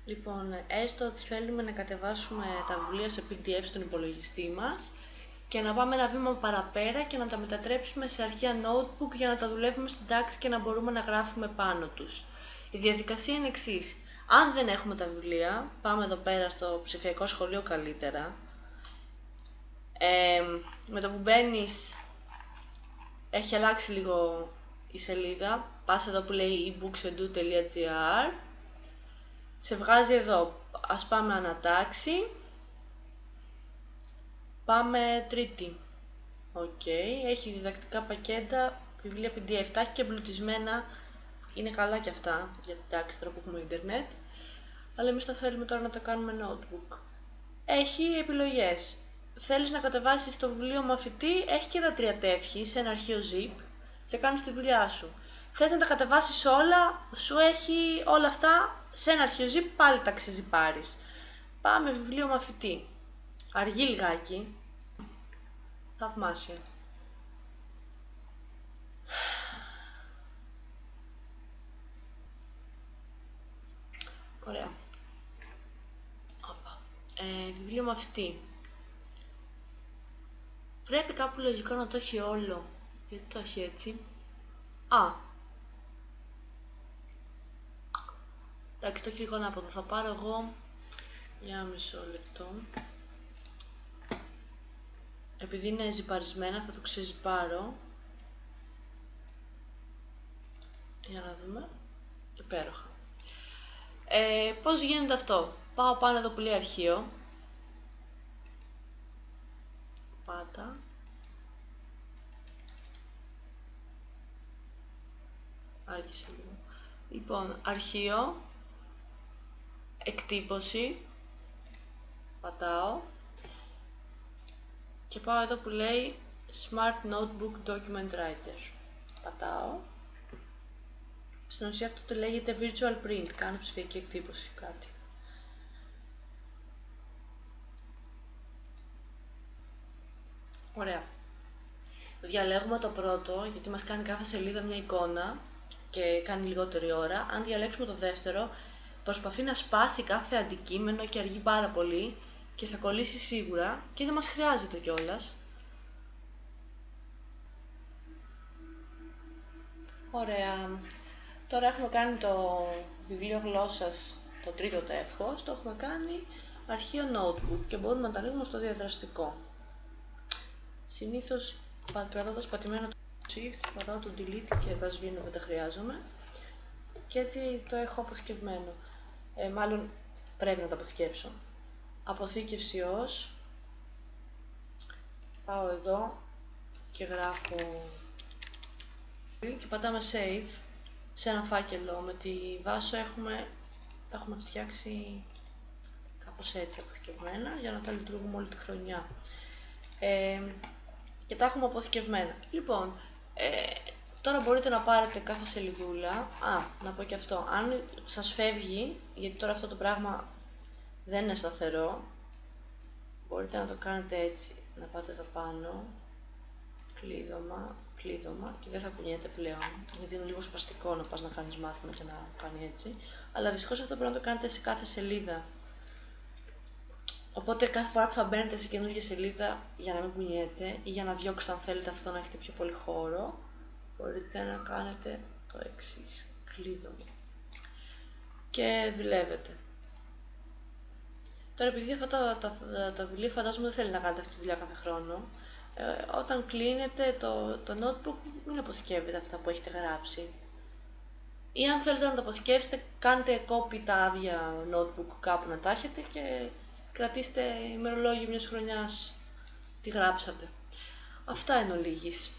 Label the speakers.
Speaker 1: Λοιπόν, έστω ότι θέλουμε να κατεβάσουμε τα βιβλία σε PDF στον υπολογιστή μας και να πάμε ένα βήμα παραπέρα και να τα μετατρέψουμε σε αρχεία notebook για να τα δουλεύουμε στην τάξη και να μπορούμε να γράφουμε πάνω τους. Η διαδικασία είναι εξής. Αν δεν έχουμε τα βιβλία, πάμε εδώ πέρα στο ψηφιακό σχολείο καλύτερα. Με το που μπαίνεις, έχει αλλάξει λίγο η σελίδα. Πας εδώ που λέει ebooks.edu.gr. Σε βγάζει εδώ. Ας πάμε ανατάξη. Πάμε τρίτη. Οκ. Έχει διδακτικά πακέτα, βιβλία PDF. Τα έχει και εμπλουτισμένα. Είναι καλά και αυτά για την τάξη τώρα που έχουμε ίντερνετ. Αλλά εμείς θα θέλουμε τώρα να τα κάνουμε notebook. Έχει επιλογές. Θέλεις να κατεβάσεις το βιβλίο μαθητή, έχει και τα 3 τεύχη σε ένα αρχείο zip και κάνεις τη δουλειά σου. Θες να τα κατεβάσεις όλα, σου έχει όλα αυτά σε ένα αρχείο zip, πάλι τα ξεζιπάρεις. Πάμε βιβλίο μαθητή. Αργεί λιγάκι. Θαυμάσια. Ωραία. Βιβλίο μαθητή. Πρέπει κάπου λογικό να το έχει όλο. Γιατί το έχει έτσι. Εντάξει, το έχει λίγο ανάποδο. Θα πάρω εγώ για μισό λεπτό. Επειδή είναι ζυπαρισμένα θα το ξεζυπάρω. Για να δούμε. Υπέροχα. Πώς γίνεται αυτό. Πάω πάνω εδώ που λέει αρχείο. Πάτα. Άρχισε λίγο. Λοιπόν, αρχείο. Εκτύπωση. Πατάω. Και πάω εδώ που λέει Smart Notebook Document Writer. Πατάω. Στην ουσία αυτό το λέγεται Virtual Print. Κάνω ψηφιακή εκτύπωση, κάτι. Ωραία. Διαλέγουμε το πρώτο, γιατί μας κάνει κάθε σελίδα μια εικόνα και κάνει λιγότερη ώρα. Αν διαλέξουμε το δεύτερο, προσπαθεί να σπάσει κάθε αντικείμενο και αργεί πάρα πολύ και θα κολλήσει σίγουρα και δεν μας χρειάζεται κιόλας. Ωραία. Τώρα έχουμε κάνει το βιβλίο γλώσσας, το τρίτο τεύχος, το έχουμε κάνει αρχείο notebook και μπορούμε να τα ανοίγουμε στο διαδραστικό. Συνήθως κρατώντας πατημένο το shift, πατάω το delete και τα σβήνω, δεν τα χρειάζομαι. Και έτσι το έχω αποθηκευμένο. Μάλλον πρέπει να το αποθηκεύσω. Αποθήκευση ως. Πάω εδώ και γράφω και πατάμε save σε ένα φάκελο. Με τη Βάσο τα έχουμε φτιάξει κάπως έτσι αποθηκευμένα για να τα λειτουργούμε όλη τη χρονιά. Και τα έχουμε αποθηκευμένα. Λοιπόν, τώρα μπορείτε να πάρετε κάθε σελιδούλα. Να πω και αυτό. Αν σας φεύγει, γιατί τώρα αυτό το πράγμα δεν είναι σταθερό, μπορείτε να το κάνετε έτσι. Να πάτε εδώ πάνω, κλείδωμα και δεν θα κουνιέται πλέον. Γιατί είναι λίγο σπαστικό να πας να κάνεις μάθημα και να κάνει έτσι. Αλλά δυστυχώς αυτό πρέπει να το κάνετε σε κάθε σελίδα. Οπότε κάθε φορά που θα μπαίνετε σε καινούργια σελίδα, για να μην κουνιέται ή για να διώξετε αν θέλετε αυτό να έχετε πιο πολύ χώρο, μπορείτε να κάνετε το εξής, κλείδωμα. Και δουλεύετε. Τώρα επειδή αυτά τα βιβλία φαντάζομαι δεν θέλει να κάνετε αυτή τη δουλειά κάθε χρόνο, όταν κλείνετε το notebook μην αποθηκεύετε αυτά που έχετε γράψει. Ή αν θέλετε να τα αποθηκεύσετε, κάντε copy τα άδεια notebook κάπου να τα έχετε και κρατήστε ημερολόγιο μιας χρονιάς τι γράψατε. Αυτά εν ολίγης.